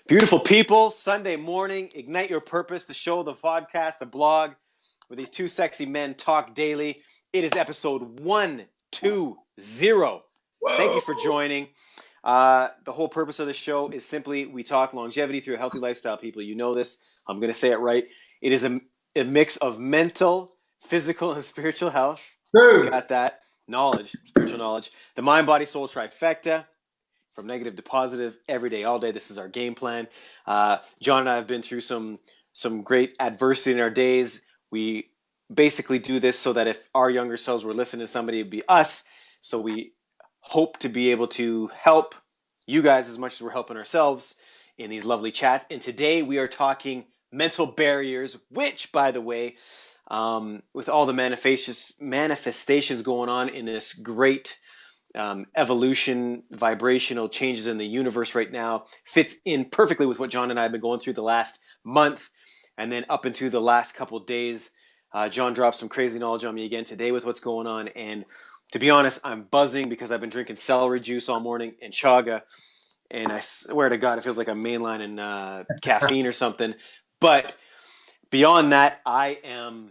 Beautiful people, Sunday morning, ignite your purpose, the show, the podcast, the blog, where these two sexy men talk daily. It is episode 120. Thank you for joining. The whole purpose of the show is simply we talk longevity through a healthy lifestyle, people. You know this. I'm going to say it right. It is a mix of mental, physical, and spiritual health. Boom. You got that. Knowledge, spiritual knowledge. The mind, body, soul trifecta. From negative to positive, every day, all day. This is our game plan. John and I have been through some great adversity in our days. We basically do this so that if our younger selves were listening to somebody, it'd be us. So we hope to be able to help you guys as much as we're helping ourselves in these lovely chats. And today we are talking mental barriers, which, by the way, with all the manifestations going on in this great evolution, vibrational changes in the universe right now, fits in perfectly with what John and I have been going through the last month, and then up into the last couple of days. John dropped some crazy knowledge on me again today with what's going on, and to be honest, I'm buzzing because I've been drinking celery juice all morning and chaga, and I swear to God, it feels like I'm mainlining caffeine or something. But beyond that, I am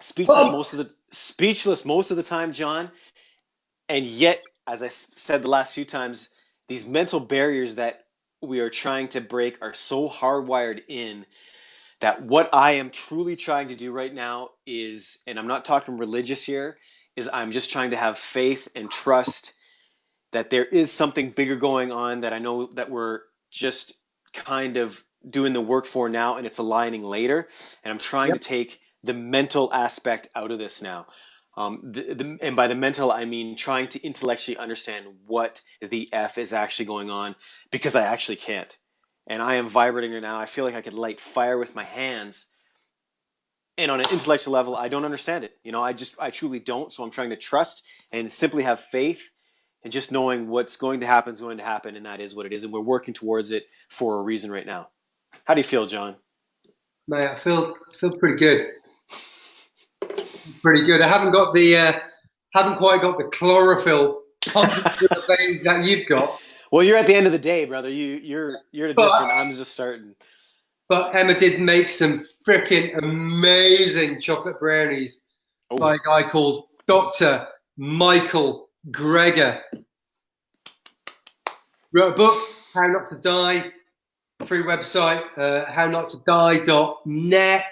speechless most of the time, John. And yet, as I said the last few times, these mental barriers that we are trying to break are so hardwired in that what I am truly trying to do right now is, and I'm not talking religious here, is I'm just trying to have faith and trust that there is something bigger going on that I know that we're just kind of doing the work for now, and it's aligning later. And I'm trying to take the mental aspect out of this now. And by the mental, I mean trying to intellectually understand what the F is actually going on, because I actually can't. And I am vibrating right now. I feel like I could light fire with my hands. And on an intellectual level, I don't understand it. You know, I truly don't. So I'm trying to trust and simply have faith and just knowing what's going to happen is going to happen. And that is what it is. And we're working towards it for a reason right now. How do you feel, John? Mate, I feel pretty good. Pretty good. I haven't quite got the chlorophyll pumping through the veins that you've got. Well, you're at the end of the day, brother. You're different. I'm just starting. But Emma did make some freaking amazing chocolate brownies by a guy called Dr. Michael Greger. Wrote a book, How Not to Die, free website, hownottodie.net.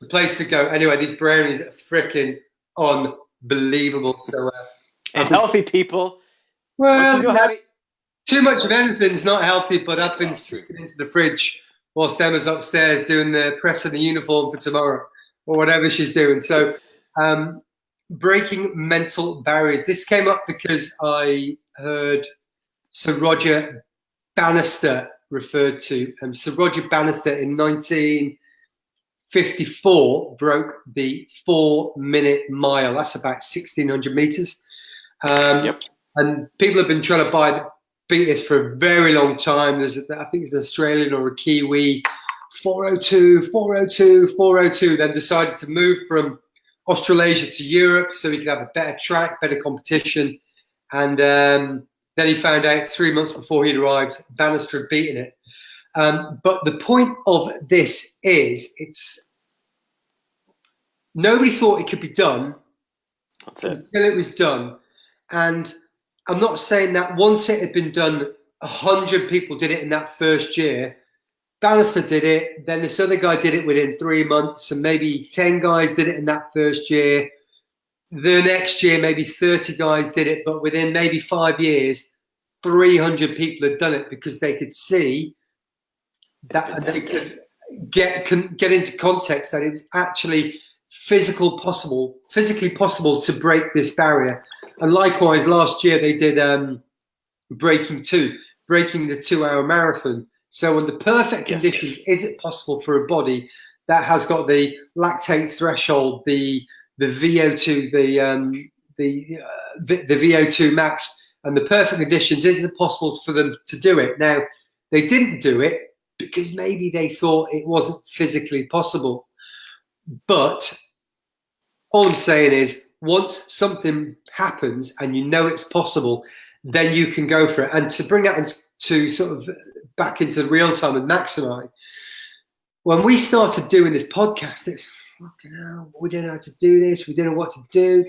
The place to go. Anyway, these brownies are freaking unbelievable. So, and healthy people. Well, too much of anything's not healthy, but I've been sneaking into the fridge whilst Emma's upstairs doing the press of the uniform for tomorrow or whatever she's doing. So, breaking mental barriers. This came up because I heard Sir Roger Bannister referred to. Sir Roger Bannister in 1954 broke the 4-minute mile. That's about 1,600 meters. And people have been trying to beat this for a very long time. I think it's an Australian or a Kiwi, 402, 402, 402. Then decided to move from Australasia to Europe so he could have a better track, better competition. And then he found out 3 months before he'd arrived, Bannister had beaten it. But the point of this is, nobody thought it could be done until it was done. And I'm not saying that once it had been done, 100 people did it in that first year. Bannister did it, then this other guy did it within 3 months, and maybe 10 guys did it in that first year. The next year, maybe 30 guys did it, but within maybe 5 years, 300 people had done it because they could see that they could get into context that it was actually physically possible to break this barrier. And likewise, last year they did breaking the 2-hour marathon. So under perfect conditions, is it possible for a body that has got the lactate threshold, the VO2, the VO2 max, and the perfect conditions, is it possible for them to do it? Now, they didn't do it because maybe they thought it wasn't physically possible. But all I'm saying is, once something happens and you know it's possible, then you can go for it. And to bring that into sort of back into real time with Max and I, when we started doing this podcast, it's fucking hell, we don't know how to do this, we don't know what to do.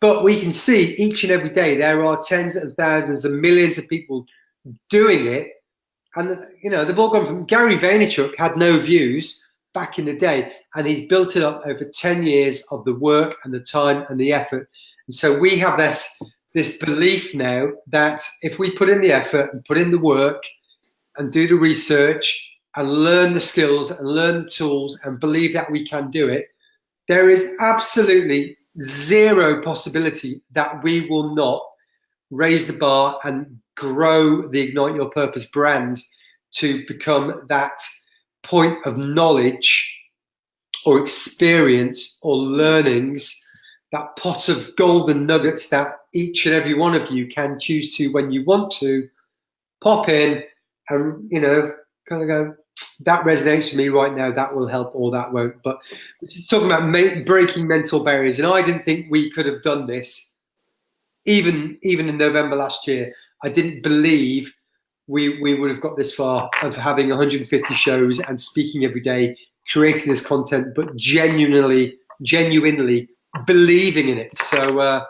But we can see each and every day there are tens of thousands and millions of people doing it. And, you know, they've all gone from Gary Vaynerchuk had no views back in the day, and he's built it up over 10 years of the work and the time and the effort. And so we have this belief now that if we put in the effort and put in the work and do the research and learn the skills and learn the tools and believe that we can do it, there is absolutely zero possibility that we will not raise the bar and grow the Ignite Your Purpose brand to become that point of knowledge or experience or learnings, that pot of golden nuggets that each and every one of you can choose to, when you want to, pop in and, you know, kind of go, that resonates with me right now, that will help or that won't. But we're just talking about breaking mental barriers, and I didn't think we could have done this even in November last year. I didn't believe we would have got this far of having 150 shows and speaking every day, creating this content, but genuinely believing in it. So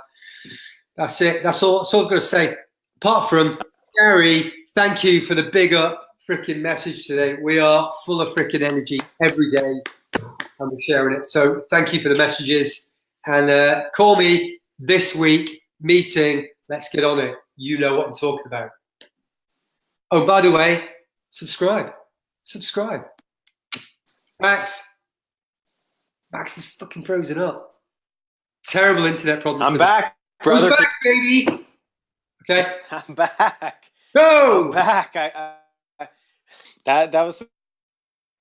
that's it. That's all I've got to say. Apart from, Gary, thank you for the big up freaking message today. We are full of freaking energy every day, and we're sharing it. So thank you for the messages, and call me this week, meeting, let's get on it. You know what I'm talking about. Oh, by the way, subscribe. Max is fucking frozen up. Terrible internet problems. I'm back, brother. I'm back, baby. Okay. I'm back. Go. I'm back. That was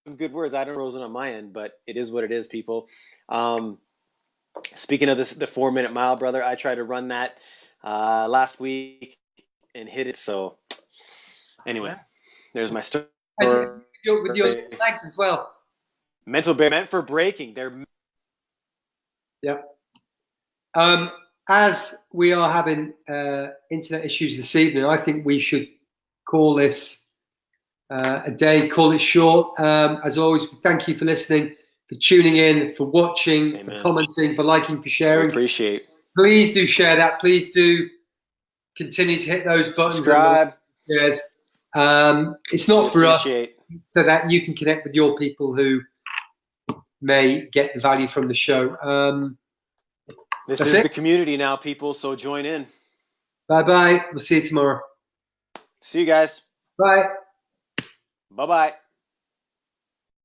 some good words. I don't know frozen on my end, but it is what it is, people. Speaking of this, the 4-minute mile, brother, I tried to run that last week and hit it. So anyway, there's my story. And with your legs as well. Mental barrier meant for breaking. They're as we are having internet issues this evening, I think we should call this a day, call it short. As always, thank you for listening, for tuning in, for watching, Amen. For commenting, for liking, for sharing. Appreciate. Please do share that. Please do continue to hit those buttons. Subscribe. Yes. It's not for us, so that you can connect with your people who may get the value from the show. This is the community now, people, so join in. Bye-bye. We'll see you tomorrow. See you guys. Bye. Bye-bye.